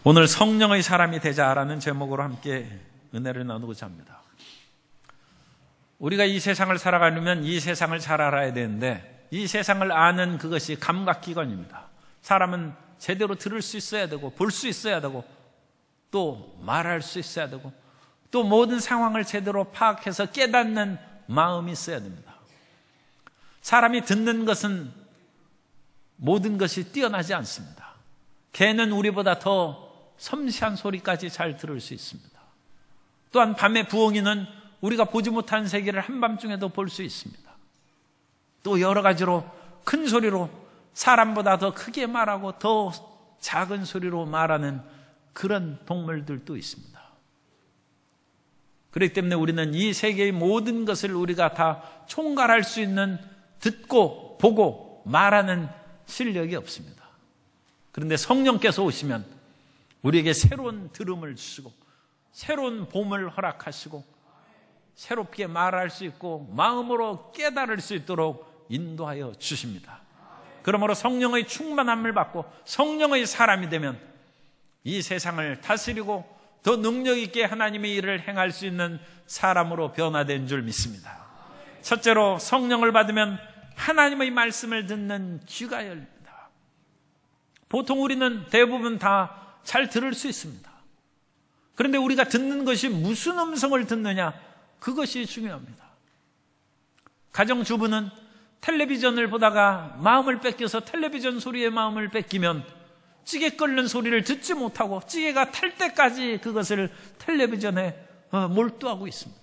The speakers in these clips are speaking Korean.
오늘 성령의 사람이 되자라는 제목으로 함께 은혜를 나누고자 합니다. 우리가 이 세상을 살아가려면 이 세상을 잘 알아야 되는데, 이 세상을 아는 그것이 감각기관입니다. 사람은 제대로 들을 수 있어야 되고, 볼 수 있어야 되고, 또 말할 수 있어야 되고, 또 모든 상황을 제대로 파악해서 깨닫는 마음이 있어야 됩니다. 사람이 듣는 것은 모든 것이 뛰어나지 않습니다. 개는 우리보다 더 섬세한 소리까지 잘 들을 수 있습니다. 또한 밤의 부엉이는 우리가 보지 못한 세계를 한밤중에도 볼 수 있습니다. 또 여러 가지로 큰 소리로 사람보다 더 크게 말하고 더 작은 소리로 말하는 그런 동물들도 있습니다. 그렇기 때문에 우리는 이 세계의 모든 것을 우리가 다 총괄할 수 있는, 듣고 보고 말하는 실력이 없습니다. 그런데 성령께서 오시면 우리에게 새로운 들음을 주시고 새로운 봄을 허락하시고 새롭게 말할 수 있고 마음으로 깨달을 수 있도록 인도하여 주십니다. 그러므로 성령의 충만함을 받고 성령의 사람이 되면 이 세상을 다스리고 더 능력 있게 하나님의 일을 행할 수 있는 사람으로 변화된 줄 믿습니다. 첫째로, 성령을 받으면 하나님의 말씀을 듣는 귀가 열립니다. 보통 우리는 대부분 다 잘 들을 수 있습니다. 그런데 우리가 듣는 것이 무슨 음성을 듣느냐, 그것이 중요합니다. 가정주부는 텔레비전을 보다가 마음을 뺏겨서 텔레비전 소리에 마음을 뺏기면 찌개 끓는 소리를 듣지 못하고 찌개가 탈 때까지 그것을 텔레비전에 몰두하고 있습니다.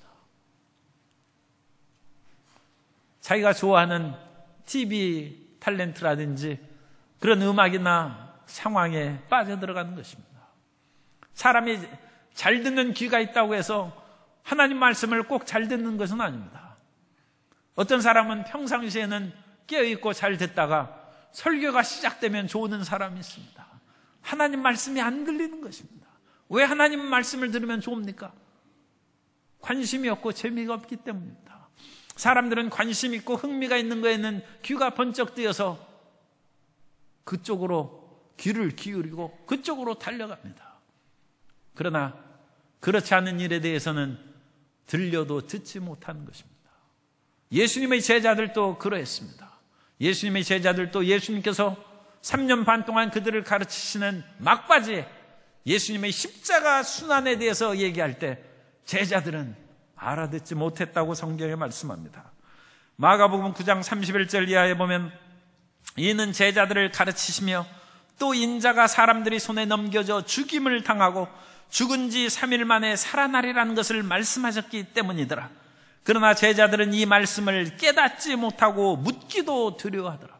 자기가 좋아하는 TV 탤런트라든지 그런 음악이나 상황에 빠져들어가는 것입니다. 사람이 잘 듣는 귀가 있다고 해서 하나님 말씀을 꼭 잘 듣는 것은 아닙니다. 어떤 사람은 평상시에는 깨어있고 잘 듣다가 설교가 시작되면 조는 사람이 있습니다. 하나님 말씀이 안 들리는 것입니다. 왜 하나님 말씀을 들으면 좋습니까? 관심이 없고 재미가 없기 때문입니다. 사람들은 관심 있고 흥미가 있는 거에는 귀가 번쩍 뜨여서 그쪽으로 귀를 기울이고 그쪽으로 달려갑니다. 그러나 그렇지 않은 일에 대해서는 들려도 듣지 못하는 것입니다. 예수님의 제자들도 그러했습니다. 예수님의 제자들도 예수님께서 3년 반 동안 그들을 가르치시는 막바지에 예수님의 십자가 순환에 대해서 얘기할 때 제자들은 알아듣지 못했다고 성경에 말씀합니다. 마가복음 9장 31절 이하에 보면, 이는 제자들을 가르치시며 또 인자가 사람들이 손에 넘겨져 죽임을 당하고 죽은 지 3일 만에 살아나리라는 것을 말씀하셨기 때문이더라. 그러나 제자들은 이 말씀을 깨닫지 못하고 묻기도 두려워하더라.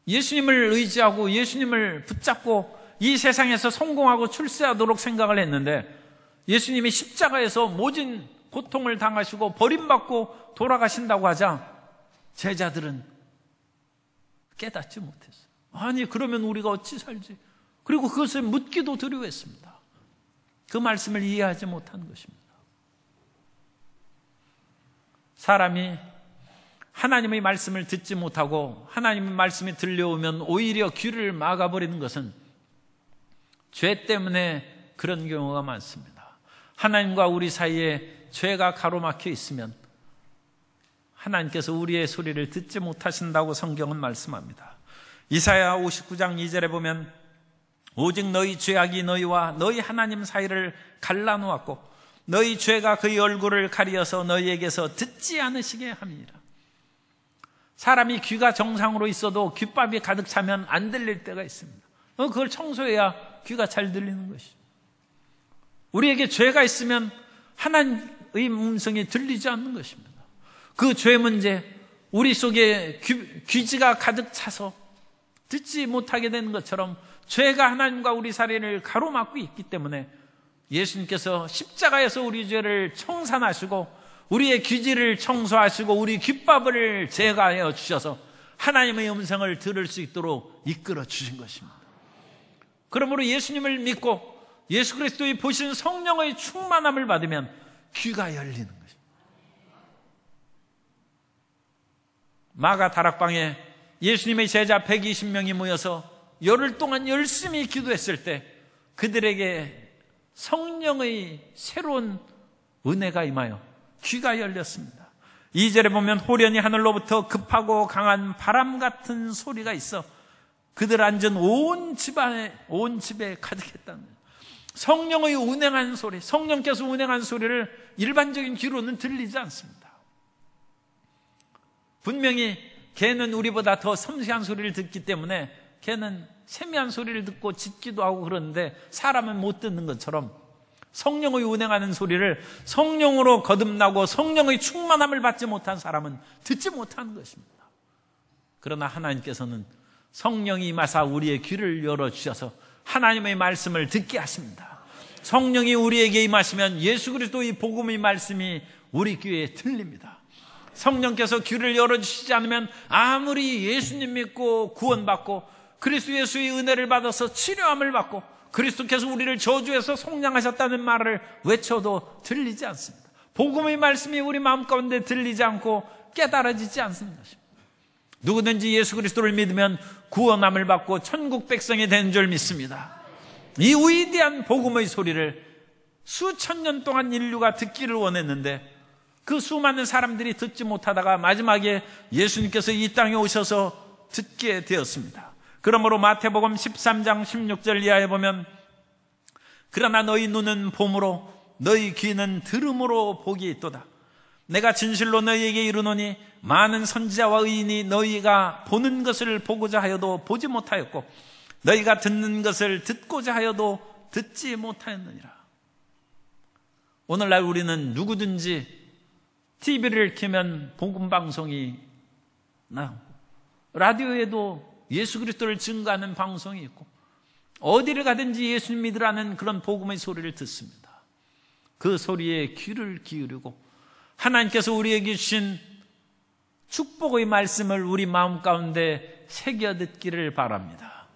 예수님을 의지하고 예수님을 붙잡고 이 세상에서 성공하고 출세하도록 생각을 했는데, 예수님이 십자가에서 모진 고통을 당하시고 버림받고 돌아가신다고 하자 제자들은 깨닫지 못했어요. 아니, 그러면 우리가 어찌 살지? 그리고 그것을 묻기도 두려워했습니다. 그 말씀을 이해하지 못한 것입니다. 사람이 하나님의 말씀을 듣지 못하고 하나님의 말씀이 들려오면 오히려 귀를 막아버리는 것은 죄 때문에 그런 경우가 많습니다. 하나님과 우리 사이에 죄가 가로막혀 있으면 하나님께서 우리의 소리를 듣지 못하신다고 성경은 말씀합니다. 이사야 59장 2절에 보면, 오직 너희 죄악이 너희와 너희 하나님 사이를 갈라놓았고 너희 죄가 그의 얼굴을 가리어서 너희에게서 듣지 않으시게 함이니라. 사람이 귀가 정상으로 있어도 귓밥이 가득 차면 안 들릴 때가 있습니다. 그걸 청소해야 귀가 잘 들리는 것이죠. 우리에게 죄가 있으면 하나님의 음성이 들리지 않는 것입니다. 그 죄 문제, 우리 속에 귀지가 가득 차서 듣지 못하게 되는 것처럼 죄가 하나님과 우리 사이를 가로막고 있기 때문에 예수님께서 십자가에서 우리 죄를 청산하시고 우리의 귀지를 청소하시고 우리 귓밥을 제거하여 주셔서 하나님의 음성을 들을 수 있도록 이끌어 주신 것입니다. 그러므로 예수님을 믿고 예수 그리스도의 보신 성령의 충만함을 받으면 귀가 열리는 것입니다. 마가 다락방에 예수님의 제자 120명이 모여서 열흘 동안 열심히 기도했을 때 그들에게 성령의 새로운 은혜가 임하여 귀가 열렸습니다. 2절에 보면 호련히 하늘로부터 급하고 강한 바람 같은 소리가 있어 그들 앉은 온 집에 가득했다는 거예요. 성령의 운행한 소리, 성령께서 운행한 소리를 일반적인 귀로는 들리지 않습니다. 분명히 개는 우리보다 더 섬세한 소리를 듣기 때문에 개는 세미한 소리를 듣고 짖기도 하고 그러는데 사람은 못 듣는 것처럼 성령의 운행하는 소리를 성령으로 거듭나고 성령의 충만함을 받지 못한 사람은 듣지 못하는 것입니다. 그러나 하나님께서는 성령이 임하사 우리의 귀를 열어주셔서 하나님의 말씀을 듣게 하십니다. 성령이 우리에게 임하시면 예수 그리스도의 복음의 말씀이 우리 귀에 들립니다. 성령께서 귀를 열어주시지 않으면 아무리 예수님 믿고 구원받고 그리스도 예수의 은혜를 받아서 치료함을 받고 그리스도께서 우리를 저주해서 속량하셨다는 말을 외쳐도 들리지 않습니다. 복음의 말씀이 우리 마음 가운데 들리지 않고 깨달아지지 않는 것입니다. 누구든지 예수 그리스도를 믿으면 구원함을 받고 천국 백성이 되는 줄 믿습니다. 이 위대한 복음의 소리를 수천 년 동안 인류가 듣기를 원했는데 그 수많은 사람들이 듣지 못하다가 마지막에 예수님께서 이 땅에 오셔서 듣게 되었습니다. 그러므로 마태복음 13장 16절 이하에 보면 그러나 너희 눈은 봄으로 너희 귀는 들음으로 복이 있도다. 내가 진실로 너희에게 이르노니 많은 선지자와 의인이 너희가 보는 것을 보고자 하여도 보지 못하였고 너희가 듣는 것을 듣고자 하여도 듣지 못하였느니라. 오늘날 우리는 누구든지 TV를 켜면 복음방송이 나오고 라디오에도 예수 그리스도를 증거하는 방송이 있고 어디를 가든지 예수님 믿으라는 그런 복음의 소리를 듣습니다. 그 소리에 귀를 기울이고 하나님께서 우리에게 주신 축복의 말씀을 우리 마음 가운데 새겨 듣기를 바랍니다.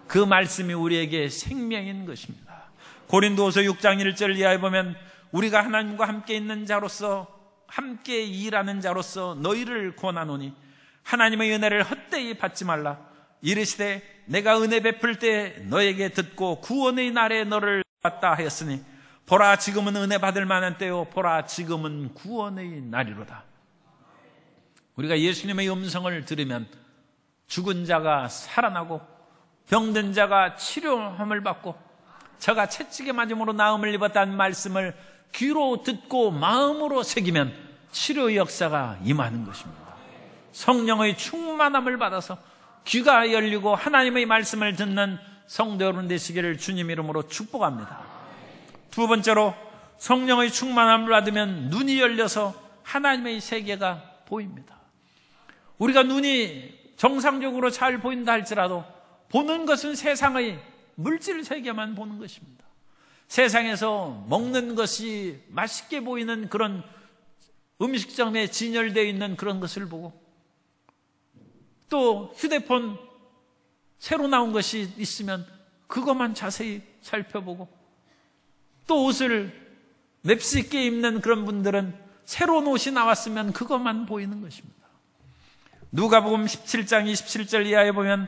그 말씀이 우리에게 생명인 것입니다. 고린도후서 6장 1절 이하에 보면 우리가 하나님과 함께 있는 자로서 함께 일하는 자로서 너희를 권하노니 하나님의 은혜를 헛되이 받지 말라. 이르시되 내가 은혜 베풀 때 너에게 듣고 구원의 날에 너를 받다 하였으니 보라 지금은 은혜 받을 만한 때요 보라 지금은 구원의 날이로다. 우리가 예수님의 음성을 들으면 죽은 자가 살아나고 병든 자가 치료함을 받고 저가 채찍에 맞음으로 나음을 입었다는 말씀을 귀로 듣고 마음으로 새기면 치료의 역사가 임하는 것입니다. 성령의 충만함을 받아서 귀가 열리고 하나님의 말씀을 듣는 성도 여러분 되시기를 주님 이름으로 축복합니다. 두 번째로 성령의 충만함을 받으면 눈이 열려서 하나님의 세계가 보입니다. 우리가 눈이 정상적으로 잘 보인다 할지라도 보는 것은 세상의 물질 세계만 보는 것입니다. 세상에서 먹는 것이 맛있게 보이는 그런 음식점에 진열되어 있는 그런 것을 보고 또 휴대폰 새로 나온 것이 있으면 그것만 자세히 살펴보고 또 옷을 맵시 있게 입는 그런 분들은 새로운 옷이 나왔으면 그것만 보이는 것입니다. 누가복음 17장 27절 이하에 보면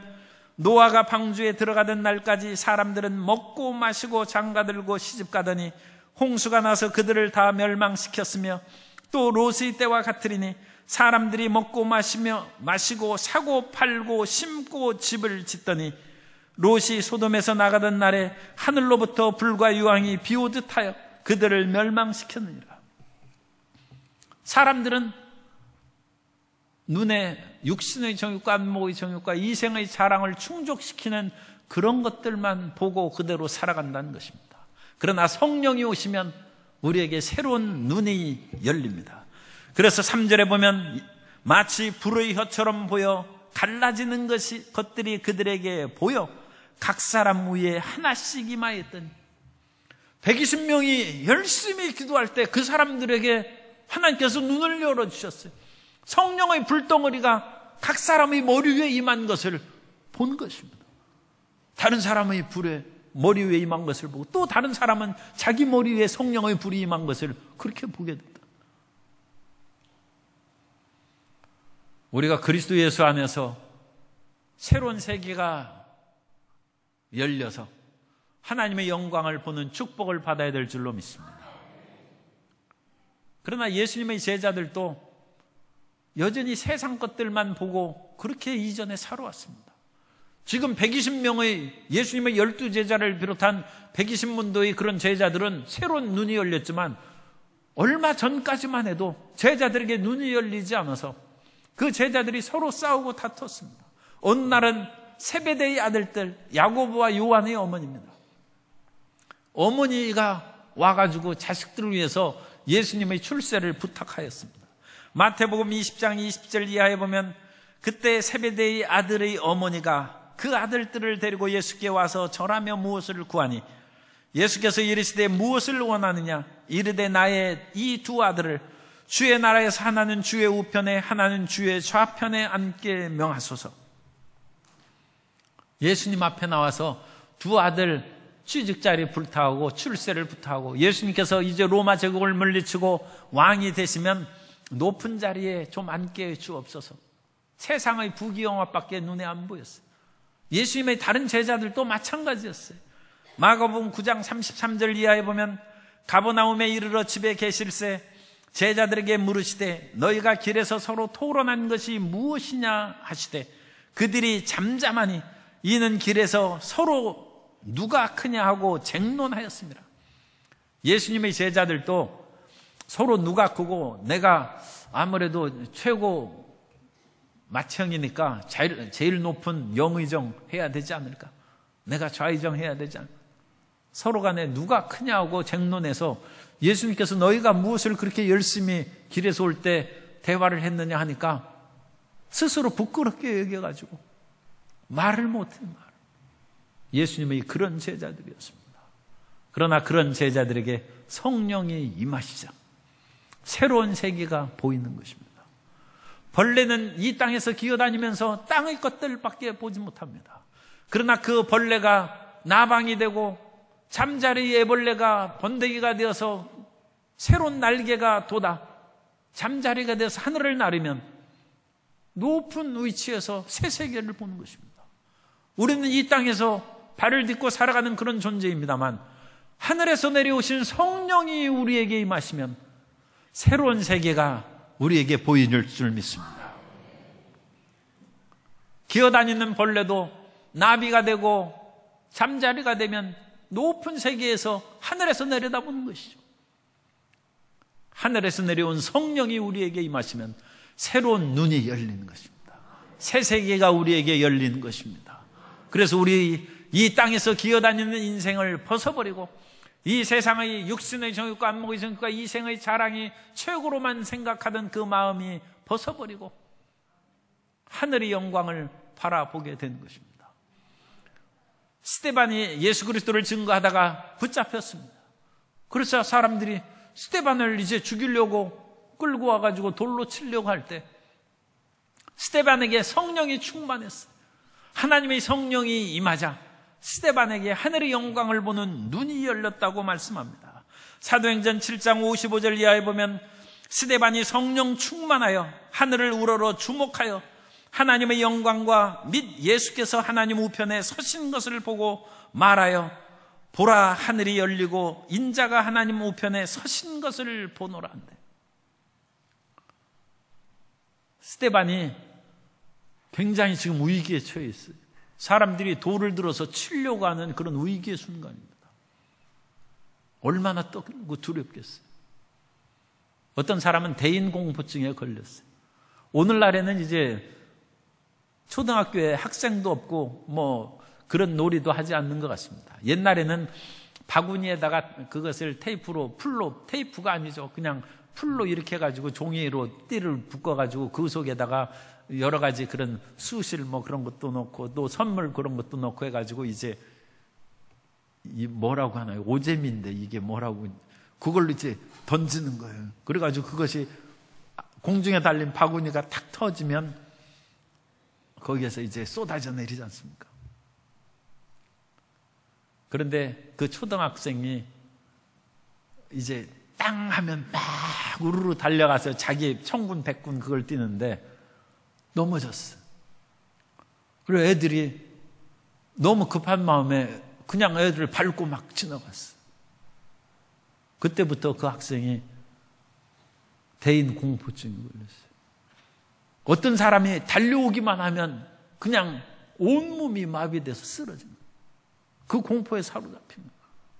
노아가 방주에 들어가던 날까지 사람들은 먹고 마시고 장가들고 시집가더니 홍수가 나서 그들을 다 멸망시켰으며 또 롯의 때와 같으리니 사람들이 먹고 마시고 사고 팔고 심고 집을 짓더니 롯이 소돔에서 나가던 날에 하늘로부터 불과 유황이 비오듯 하여 그들을 멸망시켰느니라. 사람들은 눈에 육신의 정욕과 안목의 정욕과 이생의 자랑을 충족시키는 그런 것들만 보고 그대로 살아간다는 것입니다. 그러나 성령이 오시면 우리에게 새로운 눈이 열립니다. 그래서 3절에 보면 마치 불의 혀처럼 보여 갈라지는 것들이 그들에게 보여 각 사람 위에 하나씩 임하였더니 120명이 열심히 기도할 때 그 사람들에게 하나님께서 눈을 열어주셨어요. 성령의 불덩어리가 각 사람의 머리 위에 임한 것을 본 것입니다. 다른 사람의 불에 머리 위에 임한 것을 보고 또 다른 사람은 자기 머리 위에 성령의 불이 임한 것을 그렇게 보게 된다. 우리가 그리스도 예수 안에서 새로운 세계가 열려서 하나님의 영광을 보는 축복을 받아야 될 줄로 믿습니다. 그러나 예수님의 제자들도 여전히 세상 것들만 보고 그렇게 이전에 살아왔습니다. 지금 120명의 예수님의 12제자를 비롯한 120문도의 그런 제자들은 새로운 눈이 열렸지만 얼마 전까지만 해도 제자들에게 눈이 열리지 않아서 그 제자들이 서로 싸우고 다퉜습니다. 어느 날은 세베대의 아들들 야고보와 요한의 어머니입니다. 어머니가 와가지고 자식들을 위해서 예수님의 출세를 부탁하였습니다. 마태복음 20장 20절 이하에 보면 그때 세베대의 아들의 어머니가 그 아들들을 데리고 예수께 와서 절하며 무엇을 구하니 예수께서 이르시되 무엇을 원하느냐 이르되 나의 이 두 아들을 주의 나라에서 하나는 주의 우편에 하나는 주의 좌편에 앉게 명하소서. 예수님 앞에 나와서 두 아들 취직자리 부탁하고 출세를 부탁하고 예수님께서 이제 로마 제국을 물리치고 왕이 되시면 높은 자리에 좀 앉게 해 주옵소서. 세상의 부귀영화밖에 눈에 안 보였어요. 예수님의 다른 제자들도 마찬가지였어요. 마가복음 9장 33절 이하에 보면 가버나움에 이르러 집에 계실새 제자들에게 물으시되 너희가 길에서 서로 토론한 것이 무엇이냐 하시되 그들이 잠잠하니 이는 길에서 서로 누가 크냐 하고 쟁론하였습니다. 예수님의 제자들도 서로 누가 크고 내가 아무래도 최고 맏형이니까 제일 높은 영의정 해야 되지 않을까? 내가 좌의정 해야 되지 않을까? 서로 간에 누가 크냐고 쟁론해서 예수님께서 너희가 무엇을 그렇게 열심히 길에서 올 때 대화를 했느냐 하니까 스스로 부끄럽게 여겨가지고 말을 못해요. 예수님의 그런 제자들이었습니다. 그러나 그런 제자들에게 성령이 임하시자 새로운 세계가 보이는 것입니다. 벌레는 이 땅에서 기어다니면서 땅의 것들밖에 보지 못합니다. 그러나 그 벌레가 나방이 되고 잠자리 애벌레가 번데기가 되어서 새로운 날개가 돋아 잠자리가 되어서 하늘을 나르면 높은 위치에서 새 세계를 보는 것입니다. 우리는 이 땅에서 발을 딛고 살아가는 그런 존재입니다만 하늘에서 내려오신 성령이 우리에게 임하시면 새로운 세계가 우리에게 보일 줄 믿습니다. 기어다니는 벌레도 나비가 되고 잠자리가 되면 높은 세계에서 하늘에서 내려다보는 것이죠. 하늘에서 내려온 성령이 우리에게 임하시면 새로운 눈이 열리는 것입니다. 새 세계가 우리에게 열리는 것입니다. 그래서 우리 이 땅에서 기어다니는 인생을 벗어버리고 이 세상의 육신의 정욕과 안목의 정욕과 이 생의 자랑이 최고로만 생각하던 그 마음이 벗어버리고 하늘의 영광을 바라보게 되는 것입니다. 스데반이 예수 그리스도를 증거하다가 붙잡혔습니다. 그래서 사람들이 스데반을 이제 죽이려고 끌고 와가지고 돌로 치려고 할 때 스데반에게 성령이 충만했어요. 하나님의 성령이 임하자 스데반에게 하늘의 영광을 보는 눈이 열렸다고 말씀합니다. 사도행전 7장 55절 이하에 보면 스데반이 성령 충만하여 하늘을 우러러 주목하여 하나님의 영광과 및 예수께서 하나님 우편에 서신 것을 보고 말하여 보라 하늘이 열리고 인자가 하나님 우편에 서신 것을 보노라 한대. 스데반이 굉장히 지금 위기에 처해 있어요. 사람들이 돌을 들어서 치려고 하는 그런 위기의 순간입니다. 얼마나 떨고 두렵겠어요. 어떤 사람은 대인공포증에 걸렸어요. 오늘날에는 이제 초등학교에 학생도 없고 뭐 그런 놀이도 하지 않는 것 같습니다. 옛날에는 바구니에다가 그것을 풀로 테이프가 아니죠. 그냥 풀로 이렇게 해가지고 종이로 띠를 묶어가지고 그 속에다가 여러 가지 그런 수실 뭐 그런 것도 넣고 또 선물 그런 것도 넣고 해가지고 이제 이 뭐라고 하나요? 오재미인데 이게 뭐라고 그걸로 이제 던지는 거예요. 그래가지고 그것이 공중에 달린 바구니가 탁 터지면 거기에서 이제 쏟아져 내리지 않습니까? 그런데 그 초등학생이 이제 땅 하면 막 우르르 달려가서 자기 천군 백군 그걸 뛰는데 넘어졌어. 그리고 애들이 너무 급한 마음에 그냥 애들을 밟고 막 지나갔어요. 그때부터 그 학생이 대인 공포증이 걸렸어요. 어떤 사람이 달려오기만 하면 그냥 온몸이 마비돼서 쓰러집니다. 그 공포에 사로잡힙니다.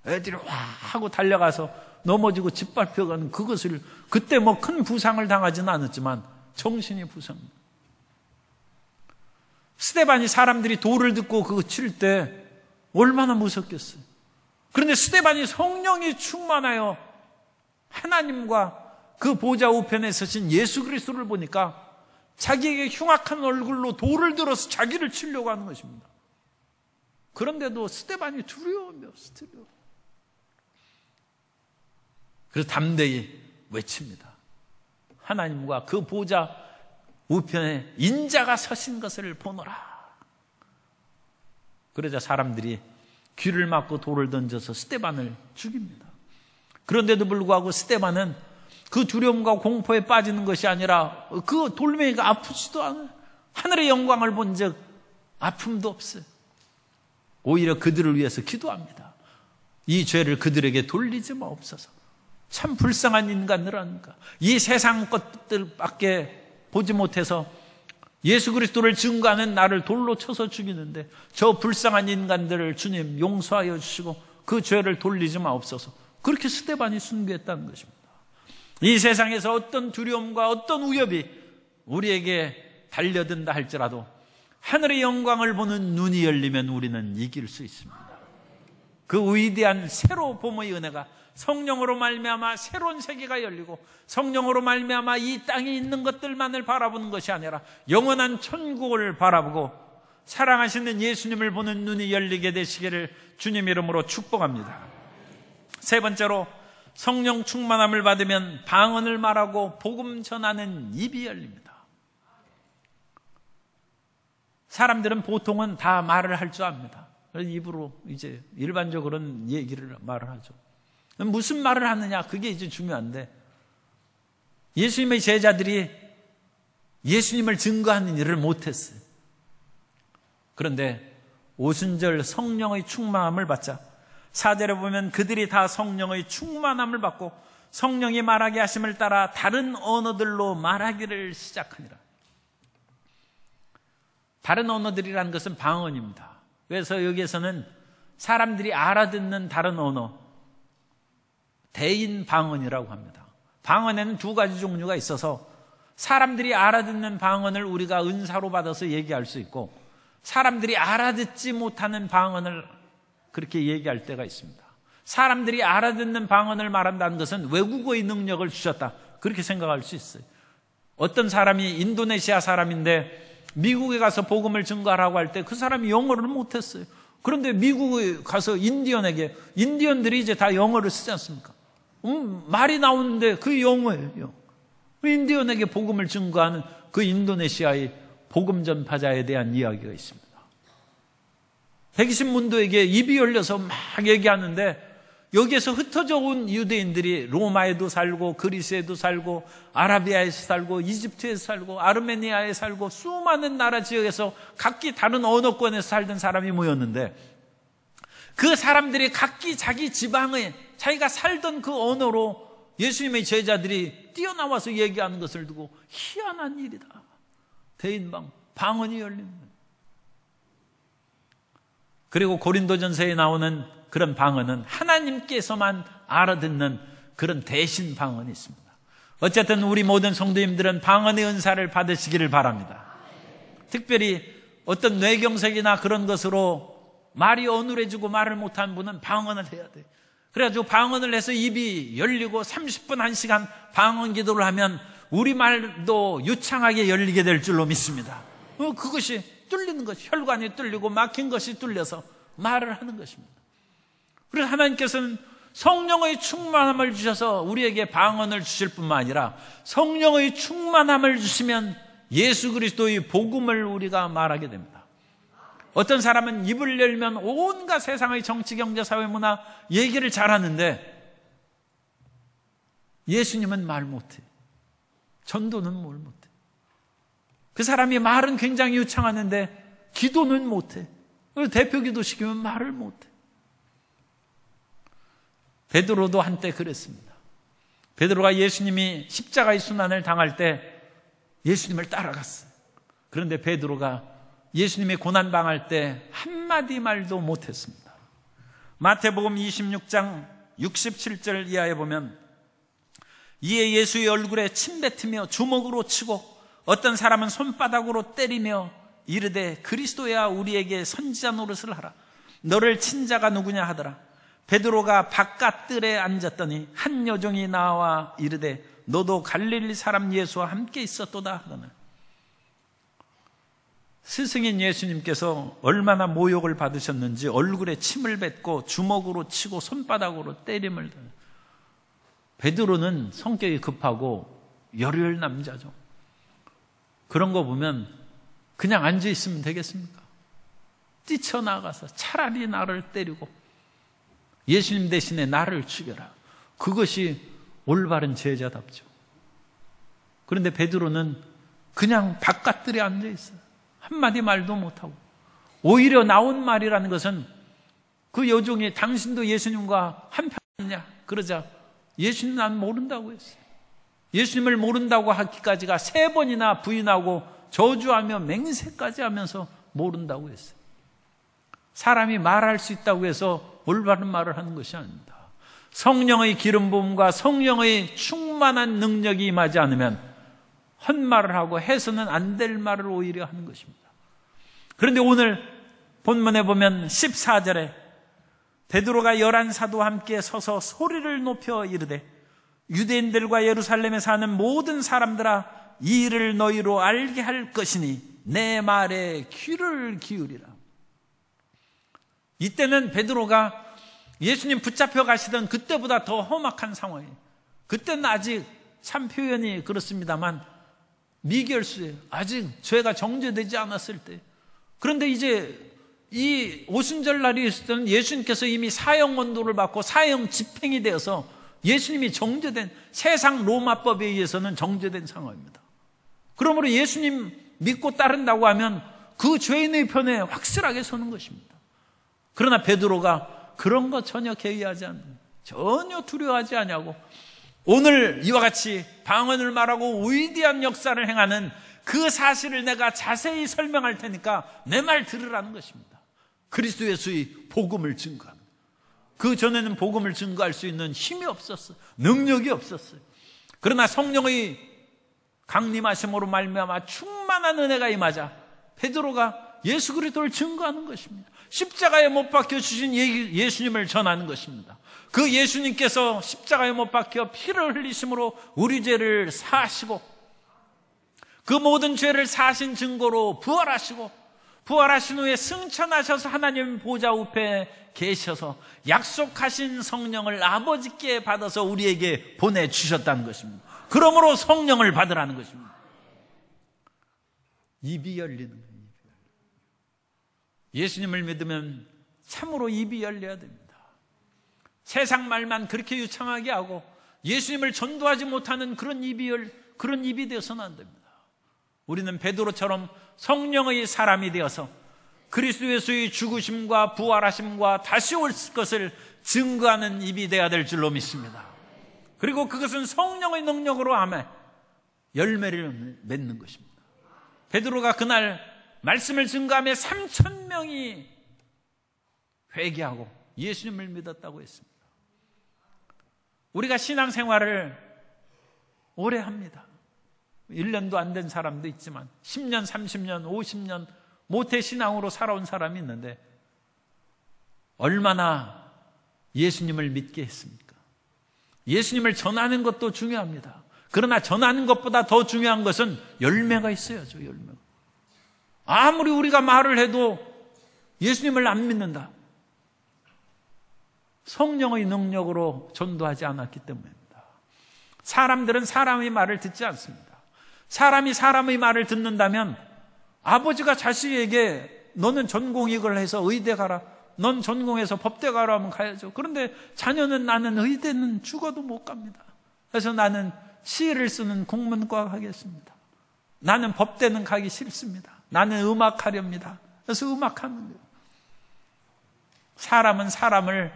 애들이 와 하고 달려가서 넘어지고 짓밟혀가는 그것을, 그때 뭐 큰 부상을 당하지는 않았지만 정신이 부상입니다. 스데반이 사람들이 돌을 듣고 그거 칠 때 얼마나 무섭겠어요. 그런데 스데반이 성령이 충만하여 하나님과 그 보좌 우편에 서신 예수 그리스도를 보니까 자기에게 흉악한 얼굴로 돌을 들어서 자기를 치려고 하는 것입니다. 그런데도 스데반이 두려워하며 그래서 담대히 외칩니다. 하나님과 그 보좌 우편에 인자가 서신 것을 보노라. 그러자 사람들이 귀를 막고 돌을 던져서 스데반을 죽입니다. 그런데도 불구하고 스데반은 그 두려움과 공포에 빠지는 것이 아니라 그 돌멩이가 아프지도 않아요. 하늘의 영광을 본 적 아픔도 없어요. 오히려 그들을 위해서 기도합니다. 이 죄를 그들에게 돌리지 마옵소서. 참 불쌍한 인간들 아닌가. 이 세상 것들밖에 보지 못해서 예수 그리스도를 증거하는 나를 돌로 쳐서 죽이는데 저 불쌍한 인간들을 주님 용서하여 주시고 그 죄를 돌리지 마옵소서. 그렇게 스데반이 순교했다는 것입니다. 이 세상에서 어떤 두려움과 어떤 위협이 우리에게 달려든다 할지라도 하늘의 영광을 보는 눈이 열리면 우리는 이길 수 있습니다. 그 위대한 새로 봄의 은혜가 성령으로 말미암아 새로운 세계가 열리고 성령으로 말미암아 이 땅에 있는 것들만을 바라보는 것이 아니라 영원한 천국을 바라보고 사랑하시는 예수님을 보는 눈이 열리게 되시기를 주님 이름으로 축복합니다. 세 번째로 성령 충만함을 받으면 방언을 말하고 복음 전하는 입이 열립니다. 사람들은 보통은 다 말을 할 줄 압니다. 입으로 이제 일반적으로는 얘기를 말을 하죠. 무슨 말을 하느냐, 그게 이제 중요한데, 예수님의 제자들이 예수님을 증거하는 일을 못했어요. 그런데 오순절 성령의 충만함을 받자 4절에 보면 그들이 다 성령의 충만함을 받고 성령이 말하게 하심을 따라 다른 언어들로 말하기를 시작하니라. 다른 언어들이라는 것은 방언입니다. 그래서 여기에서는 사람들이 알아듣는 다른 언어, 대인 방언이라고 합니다. 방언에는 두 가지 종류가 있어서 사람들이 알아듣는 방언을 우리가 은사로 받아서 얘기할 수 있고 사람들이 알아듣지 못하는 방언을 그렇게 얘기할 때가 있습니다. 사람들이 알아듣는 방언을 말한다는 것은 외국어의 능력을 주셨다, 그렇게 생각할 수 있어요. 어떤 사람이 인도네시아 사람인데 미국에 가서 복음을 증거하라고 할 때 그 사람이 영어를 못했어요. 그런데 미국에 가서 인디언들이 이제 다 영어를 쓰지 않습니까? 말이 나오는데 그 영어예요. 인디언에게 복음을 증거하는 그 인도네시아의 복음 전파자에 대한 이야기가 있습니다. 백이신문도에게 입이 열려서 막 얘기하는데 여기에서 흩어져 온 유대인들이 로마에도 살고 그리스에도 살고 아라비아에서 살고 이집트에서 살고 아르메니아에 살고 수많은 나라 지역에서 각기 다른 언어권에서 살던 사람이 모였는데 그 사람들이 각기 자기 지방에 자기가 살던 그 언어로 예수님의 제자들이 뛰어나와서 얘기하는 것을 두고 희한한 일이다. 대인방, 방언이 열리는 거예요. 그리고 고린도전서에 나오는 그런 방언은 하나님께서만 알아듣는 그런 대신 방언이 있습니다. 어쨌든 우리 모든 성도님들은 방언의 은사를 받으시기를 바랍니다. 특별히 어떤 뇌경색이나 그런 것으로 말이 어눌해지고 말을 못한 분은 방언을 해야 돼요. 그래가지고 방언을 해서 입이 열리고 30분 1시간 방언 기도를 하면 우리말도 유창하게 열리게 될 줄로 믿습니다. 그것이 뚫리는 것이, 혈관이 뚫리고 막힌 것이 뚫려서 말을 하는 것입니다. 그래서 하나님께서는 성령의 충만함을 주셔서 우리에게 방언을 주실 뿐만 아니라 성령의 충만함을 주시면 예수 그리스도의 복음을 우리가 말하게 됩니다. 어떤 사람은 입을 열면 온갖 세상의 정치, 경제, 사회, 문화 얘기를 잘하는데 예수님은 말 못해. 전도는 뭘 못해. 그 사람이 말은 굉장히 유창하는데 기도는 못해. 대표기도 시키면 말을 못해. 베드로도 한때 그랬습니다. 베드로가 예수님이 십자가의 순환을 당할 때 예수님을 따라갔어요. 그런데 베드로가 예수님이 고난당할 때 한마디 말도 못했습니다. 마태복음 26장 67절 이하에 보면 이에 예수의 얼굴에 침 뱉으며 주먹으로 치고 어떤 사람은 손바닥으로 때리며 이르되 그리스도야 우리에게 선지자 노릇을 하라. 너를 친 자가 누구냐 하더라. 베드로가 바깥뜰에 앉았더니 한 여종이 나와 이르되 너도 갈릴리 사람 예수와 함께 있었도다 하더라. 스승인 예수님께서 얼마나 모욕을 받으셨는지 얼굴에 침을 뱉고 주먹으로 치고 손바닥으로 때림을. 베드로는 성격이 급하고 열혈 남자죠. 그런 거 보면 그냥 앉아 있으면 되겠습니까? 뛰쳐나가서 차라리 나를 때리고 예수님 대신에 나를 죽여라. 그것이 올바른 제자답죠. 그런데 베드로는 그냥 바깥들에 앉아 있어요. 한마디 말도 못하고. 오히려 나온 말이라는 것은 그 여종이 당신도 예수님과 한편이냐 그러자 예수님 난 모른다고 했어요. 예수님을 모른다고 하기까지가 3번이나 부인하고 저주하며 맹세까지 하면서 모른다고 했어요. 사람이 말할 수 있다고 해서 올바른 말을 하는 것이 아닙니다. 성령의 기름 부음과 성령의 충만한 능력이 임하지 않으면 헛말을 하고 해서는 안 될 말을 오히려 하는 것입니다. 그런데 오늘 본문에 보면 14절에 베드로가 11사도와 함께 서서 소리를 높여 이르되 유대인들과 예루살렘에 사는 모든 사람들아 이 일을 너희로 알게 할 것이니 내 말에 귀를 기울이라. 이때는 베드로가 예수님 붙잡혀 가시던 그때보다 더 험악한 상황이에요. 그때는 아직 참 표현이 그렇습니다만 미결수예요. 아직 죄가 정죄되지 않았을 때. 그런데 이제 이 오순절 날이 있을 때는 예수님께서 이미 사형 원도를 받고 사형 집행이 되어서 예수님이 정죄된, 세상 로마법에 의해서는 정죄된 상황입니다. 그러므로 예수님 믿고 따른다고 하면 그 죄인의 편에 확실하게 서는 것입니다. 그러나 베드로가 그런 거 전혀 개의하지 않는, 전혀 두려워하지 않냐고 오늘 이와 같이 방언을 말하고 위대한 역사를 행하는 그 사실을 내가 자세히 설명할 테니까 내 말 들으라는 것입니다. 그리스도 예수의 복음을 증거하는. 그 전에는 복음을 증거할 수 있는 힘이 없었어요. 능력이 없었어요. 그러나 성령의 강림하심으로 말미암아 충만한 은혜가 임하자 베드로가 예수 그리스도를 증거하는 것입니다. 십자가에 못 박혀 주신 예수님을 전하는 것입니다. 그 예수님께서 십자가에 못 박혀 피를 흘리심으로 우리 죄를 사하시고 그 모든 죄를 사하신 증거로 부활하시고 부활하신 후에 승천하셔서 하나님 보좌 우편에 계셔서 약속하신 성령을 아버지께 받아서 우리에게 보내주셨다는 것입니다. 그러므로 성령을 받으라는 것입니다. 입이 열리는 거예요. 예수님을 믿으면 참으로 입이 열려야 됩니다. 세상 말만 그렇게 유창하게 하고 예수님을 전도하지 못하는 그런 입이 되어서는 안 됩니다. 우리는 베드로처럼 성령의 사람이 되어서 그리스도 예수의 죽으심과 부활하심과 다시 올 것을 증거하는 입이 되어야 될 줄로 믿습니다. 그리고 그것은 성령의 능력으로 하며 열매를 맺는 것입니다. 베드로가 그날 말씀을 증거하며 3,000명이 회개하고 예수님을 믿었다고 했습니다. 우리가 신앙생활을 오래 합니다. 1년도 안 된 사람도 있지만 10년, 30년, 50년 모태신앙으로 살아온 사람이 있는데 얼마나 예수님을 믿게 했습니까? 예수님을 전하는 것도 중요합니다. 그러나 전하는 것보다 더 중요한 것은 열매가 있어야죠. 열매가. 아무리 우리가 말을 해도 예수님을 안 믿는다. 성령의 능력으로 전도하지 않았기 때문입니다. 사람들은 사람의 말을 듣지 않습니다. 사람이 사람의 말을 듣는다면 아버지가 자식에게 너는 전공 이걸 해서 의대 가라, 넌 전공해서 법대 가라 하면 가야죠. 그런데 자녀는 나는 의대는 죽어도 못 갑니다. 그래서 나는 시를 쓰는 국문과 하겠습니다. 나는 법대는 가기 싫습니다. 나는 음악하렵니다. 그래서 음악하는 거예요. 사람은 사람을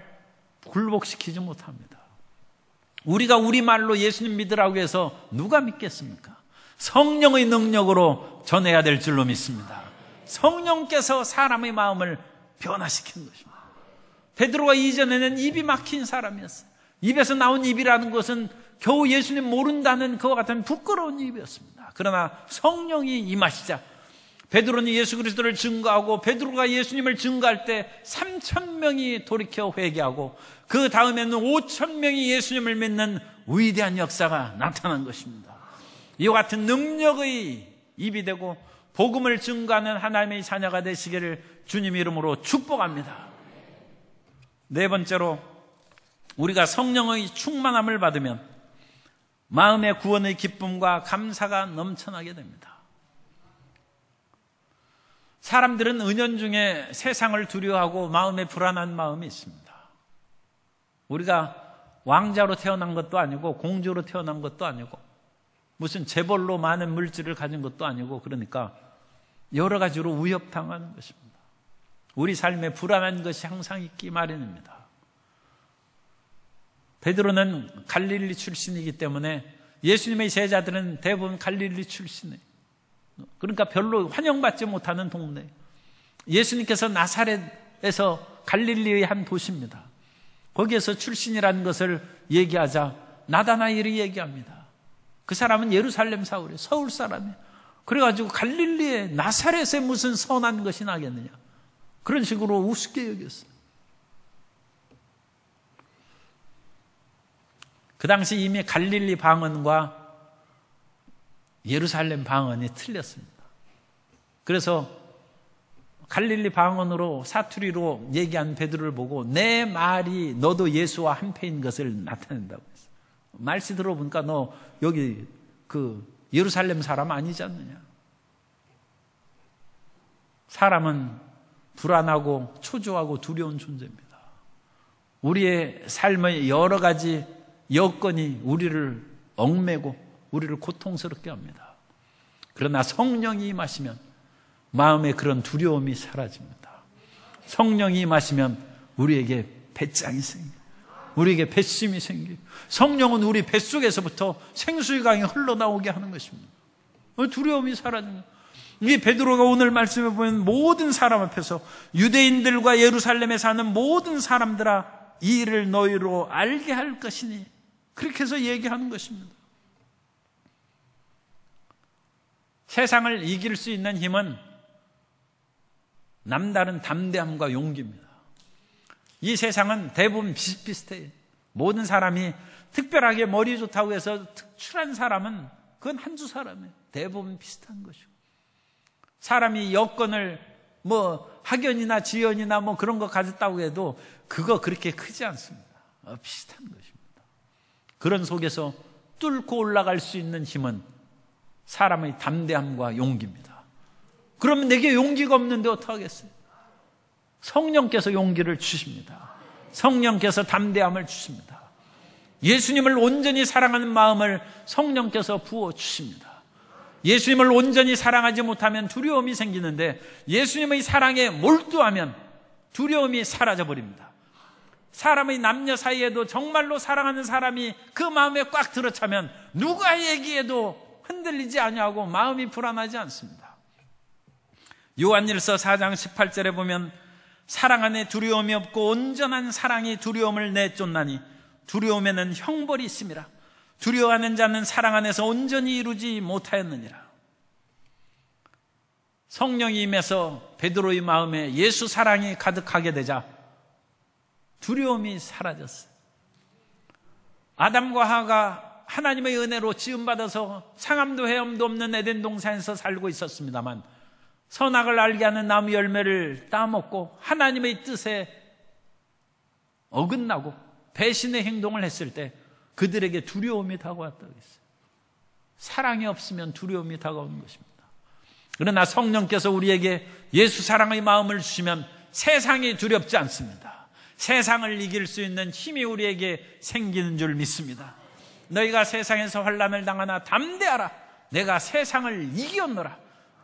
굴복시키지 못합니다. 우리가 우리말로 예수님 믿으라고 해서 누가 믿겠습니까? 성령의 능력으로 전해야 될 줄로 믿습니다. 성령께서 사람의 마음을 변화시키는 것입니다. 베드로가 이전에는 입이 막힌 사람이었어요. 입에서 나온 입이라는 것은 겨우 예수님 모른다는 그와 같은 부끄러운 입이었습니다. 그러나 성령이 임하시자 베드로는 예수 그리스도를 증거하고, 베드로가 예수님을 증거할 때 3,000명이 돌이켜 회개하고, 그 다음에는 5,000명이 예수님을 믿는 위대한 역사가 나타난 것입니다. 이와 같은 능력의 입이 되고 복음을 증거하는 하나님의 자녀가 되시기를 주님 이름으로 축복합니다. 네 번째로, 우리가 성령의 충만함을 받으면 마음의 구원의 기쁨과 감사가 넘쳐나게 됩니다. 사람들은 은연중에 세상을 두려워하고 마음에 불안한 마음이 있습니다. 우리가 왕자로 태어난 것도 아니고 공주로 태어난 것도 아니고 무슨 재벌로 많은 물질을 가진 것도 아니고, 그러니까 여러 가지로 위협당하는 것입니다. 우리 삶에 불안한 것이 항상 있기 마련입니다. 베드로는 갈릴리 출신이기 때문에 예수님의 제자들은 대부분 갈릴리 출신이에요. 그러니까 별로 환영받지 못하는 동네. 예수님께서 나사렛에서 갈릴리의 한 도시입니다. 거기에서 출신이라는 것을 얘기하자 나다나엘이 얘기합니다. 그 사람은 예루살렘 사울이에요. 서울 사람이에요. 그래가지고 갈릴리에 나사렛에 무슨 선한 것이 나겠느냐, 그런 식으로 우습게 여겼어요. 그 당시 이미 갈릴리 방언과 예루살렘 방언이 틀렸습니다. 그래서 갈릴리 방언으로 사투리로 얘기한 베드로를 보고 내 말이 너도 예수와 한패인 것을 나타낸다고 했어요. 말씀 들어보니까 너 여기 그 예루살렘 사람 아니지 않느냐. 사람은 불안하고 초조하고 두려운 존재입니다. 우리의 삶의 여러 가지 여건이 우리를 얽매고 우리를 고통스럽게 합니다. 그러나 성령이 임하시면 마음의 그런 두려움이 사라집니다. 성령이 임하시면 우리에게 배짱이 생겨요. 우리에게 배심이 생겨요. 성령은 우리 뱃속에서부터 생수의 강이 흘러나오게 하는 것입니다. 두려움이 사라집니다. 이 베드로가 오늘 말씀해 보면 모든 사람 앞에서 유대인들과 예루살렘에 사는 모든 사람들아, 이 일을 너희로 알게 할 것이니, 그렇게 해서 얘기하는 것입니다. 세상을 이길 수 있는 힘은 남다른 담대함과 용기입니다. 이 세상은 대부분 비슷비슷해요. 모든 사람이 특별하게 머리 좋다고 해서 특출한 사람은 그건 한두 사람이에요. 대부분 비슷한 것이고, 사람이 여건을 학연이나 지연이나 그런 거 가졌다고 해도 그거 그렇게 크지 않습니다. 비슷한 것입니다. 그런 속에서 뚫고 올라갈 수 있는 힘은 사람의 담대함과 용기입니다. 그러면 내게 용기가 없는데 어떡하겠어요? 성령께서 용기를 주십니다. 성령께서 담대함을 주십니다. 예수님을 온전히 사랑하는 마음을 성령께서 부어주십니다. 예수님을 온전히 사랑하지 못하면 두려움이 생기는데, 예수님의 사랑에 몰두하면 두려움이 사라져버립니다. 사람의 남녀 사이에도 정말로 사랑하는 사람이 그 마음에 꽉 들어차면 누가 얘기해도 흔들리지 아니하고 마음이 불안하지 않습니다. 요한일서 4장 18절에 보면 사랑 안에 두려움이 없고 온전한 사랑이 두려움을 내쫓나니 두려움에는 형벌이 있음이라. 두려워하는 자는 사랑 안에서 온전히 이루지 못하였느니라. 성령이 임해서 베드로의 마음에 예수 사랑이 가득하게 되자 두려움이 사라졌어요. 아담과 하와가 하나님의 은혜로 지음받아서 상함도 헤엄도 없는 에덴 동산에서 살고 있었습니다만, 선악을 알게 하는 나무 열매를 따먹고 하나님의 뜻에 어긋나고 배신의 행동을 했을 때 그들에게 두려움이 다가왔다고 했어요. 사랑이 없으면 두려움이 다가오는 것입니다. 그러나 성령께서 우리에게 예수 사랑의 마음을 주시면 세상이 두렵지 않습니다. 세상을 이길 수 있는 힘이 우리에게 생기는 줄 믿습니다. 너희가 세상에서 환난을 당하나 담대하라. 내가 세상을 이겼노라.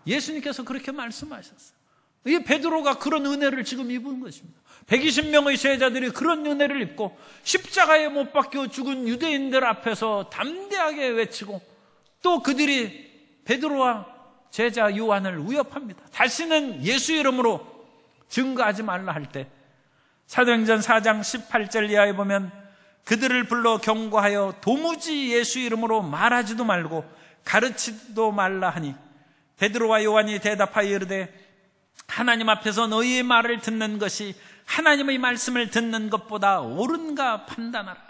예수님께서 그렇게 말씀하셨어요. 이 베드로가 그런 은혜를 지금 입은 것입니다. 120명의 제자들이 그런 은혜를 입고 십자가에 못 박혀 죽은 유대인들 앞에서 담대하게 외치고, 또 그들이 베드로와 제자 요한을 위협합니다. 다시는 예수 이름으로 증거하지 말라 할 때, 사도행전 4장 18절 이하에 보면 그들을 불러 경고하여 도무지 예수 이름으로 말하지도 말고 가르치지도 말라 하니, 베드로와 요한이 대답하여 이르되 하나님 앞에서 너희의 말을 듣는 것이 하나님의 말씀을 듣는 것보다 옳은가 판단하라.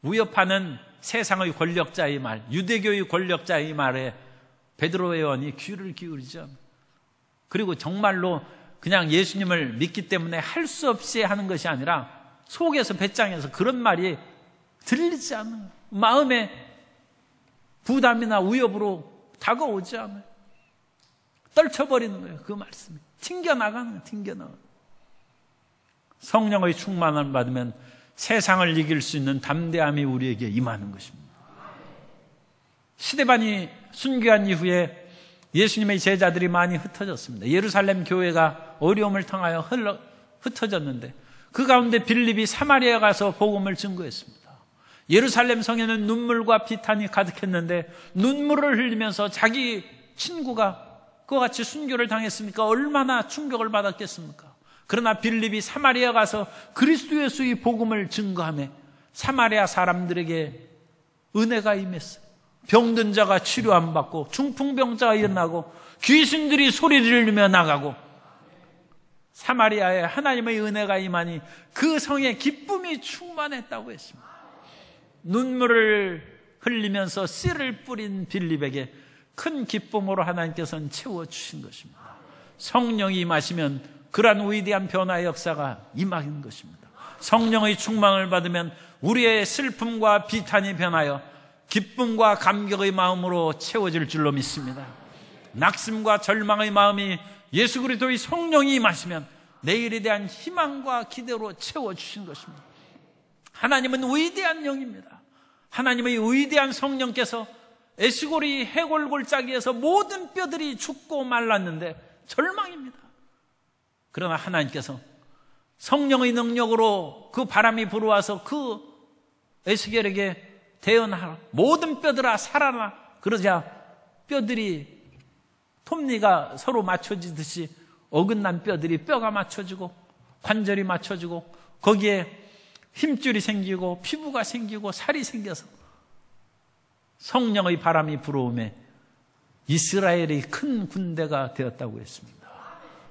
위협하는 세상의 권력자의 말, 유대교의 권력자의 말에 베드로와 요한이 귀를 기울이지 않아요. 그리고 정말로 그냥 예수님을 믿기 때문에 할 수 없이 하는 것이 아니라 속에서 배짱에서 그런 말이 들리지 않아요. 마음에 부담이나 위협으로 다가오지 않아요. 떨쳐버리는 거예요. 그 말씀이 튕겨나가는 거예요. 튕겨나가는 거예요. 성령의 충만함을 받으면 세상을 이길 수 있는 담대함이 우리에게 임하는 것입니다. 시데반이 순교한 이후에 예수님의 제자들이 많이 흩어졌습니다. 예루살렘 교회가 어려움을 당하여 흩어졌는데, 그 가운데 빌립이 사마리아에 가서 복음을 증거했습니다. 예루살렘 성에는 눈물과 비탄이 가득했는데 눈물을 흘리면서 자기 친구가 그와 같이 순교를 당했으니까 얼마나 충격을 받았겠습니까? 그러나 빌립이 사마리아 가서 그리스도 예수의 복음을 증거하며 사마리아 사람들에게 은혜가 임했어요. 병든 자가 치료함 받고 중풍병자가 일어나고 귀신들이 소리를 내며 나가고, 사마리아에 하나님의 은혜가 임하니 그 성에 기쁨이 충만했다고 했습니다. 눈물을 흘리면서 씨를 뿌린 빌립에게 큰 기쁨으로 하나님께서는 채워주신 것입니다. 성령이 임하시면 그러한 위대한 변화의 역사가 임하는 것입니다. 성령의 충만을 받으면 우리의 슬픔과 비탄이 변하여 기쁨과 감격의 마음으로 채워질 줄로 믿습니다. 낙심과 절망의 마음이 예수 그리스도의 성령이 임하시면 내일에 대한 희망과 기대로 채워주신 것입니다. 하나님은 위대한 영입니다. 하나님의 위대한 성령께서 에스골이 해골골짜기에서 모든 뼈들이 죽고 말랐는데 절망입니다. 그러나 하나님께서 성령의 능력으로 그 바람이 불어와서 그 에스겔에게 대언하라, 모든 뼈들아 살아라. 그러자 뼈들이 톱니가 서로 맞춰지듯이 어긋난 뼈들이 뼈가 맞춰지고 관절이 맞춰지고 거기에 힘줄이 생기고 피부가 생기고 살이 생겨서 성령의 바람이 불어오매 이스라엘이 큰 군대가 되었다고 했습니다.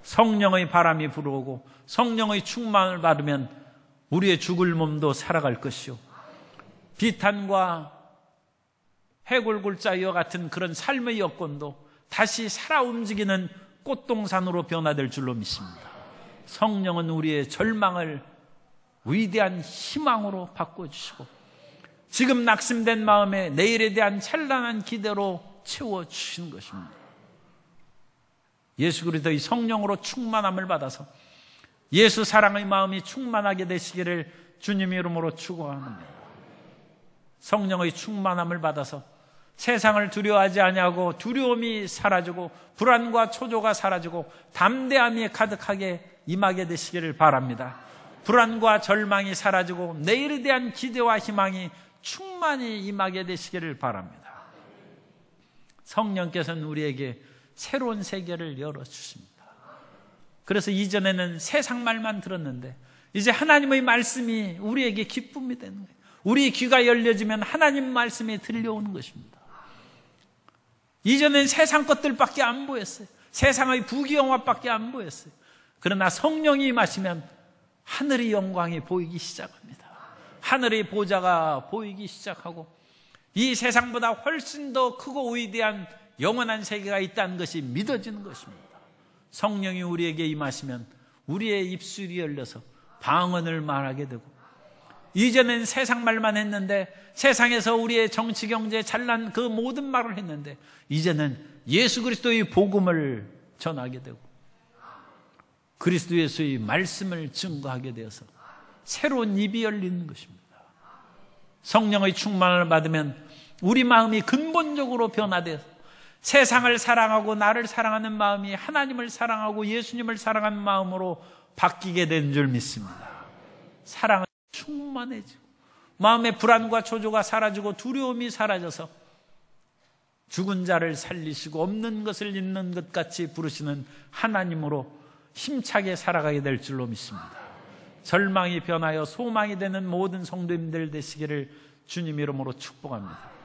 성령의 바람이 불어오고 성령의 충만을 받으면 우리의 죽을 몸도 살아갈 것이요, 비탄과 해골골짜기와 같은 그런 삶의 여건도 다시 살아 움직이는 꽃동산으로 변화될 줄로 믿습니다. 성령은 우리의 절망을 위대한 희망으로 바꿔주시고 지금 낙심된 마음에 내일에 대한 찬란한 기대로 채워주시는 것입니다. 예수 그리스도의 성령으로 충만함을 받아서 예수 사랑의 마음이 충만하게 되시기를 주님 이름으로 축원합니다. 성령의 충만함을 받아서 세상을 두려워하지 아니하고 두려움이 사라지고 불안과 초조가 사라지고 담대함이 가득하게 임하게 되시기를 바랍니다. 불안과 절망이 사라지고 내일에 대한 기대와 희망이 충만히 임하게 되시기를 바랍니다. 성령께서는 우리에게 새로운 세계를 열어주십니다. 그래서 이전에는 세상 말만 들었는데 이제 하나님의 말씀이 우리에게 기쁨이 되는 거예요. 우리 귀가 열려지면 하나님 말씀이 들려오는 것입니다. 이전엔 세상 것들밖에 안 보였어요. 세상의 부귀영화밖에 안 보였어요. 그러나 성령이 임하시면 하늘의 영광이 보이기 시작합니다. 하늘의 보좌가 보이기 시작하고 이 세상보다 훨씬 더 크고 위대한 영원한 세계가 있다는 것이 믿어지는 것입니다. 성령이 우리에게 임하시면 우리의 입술이 열려서 방언을 말하게 되고, 이전엔 세상 말만 했는데 세상에서 우리의 정치, 경제, 잘난 그 모든 말을 했는데 이제는 예수 그리스도의 복음을 전하게 되고 그리스도 예수의 말씀을 증거하게 되어서 새로운 입이 열리는 것입니다. 성령의 충만을 받으면 우리 마음이 근본적으로 변화되어서 세상을 사랑하고 나를 사랑하는 마음이 하나님을 사랑하고 예수님을 사랑하는 마음으로 바뀌게 된 줄 믿습니다. 사랑은 충만해지고 마음의 불안과 초조가 사라지고 두려움이 사라져서 죽은 자를 살리시고 없는 것을 있는 것 같이 부르시는 하나님으로 힘차게 살아가게 될 줄로 믿습니다. 절망이 변하여 소망이 되는 모든 성도님들 되시기를 주님 이름으로 축복합니다.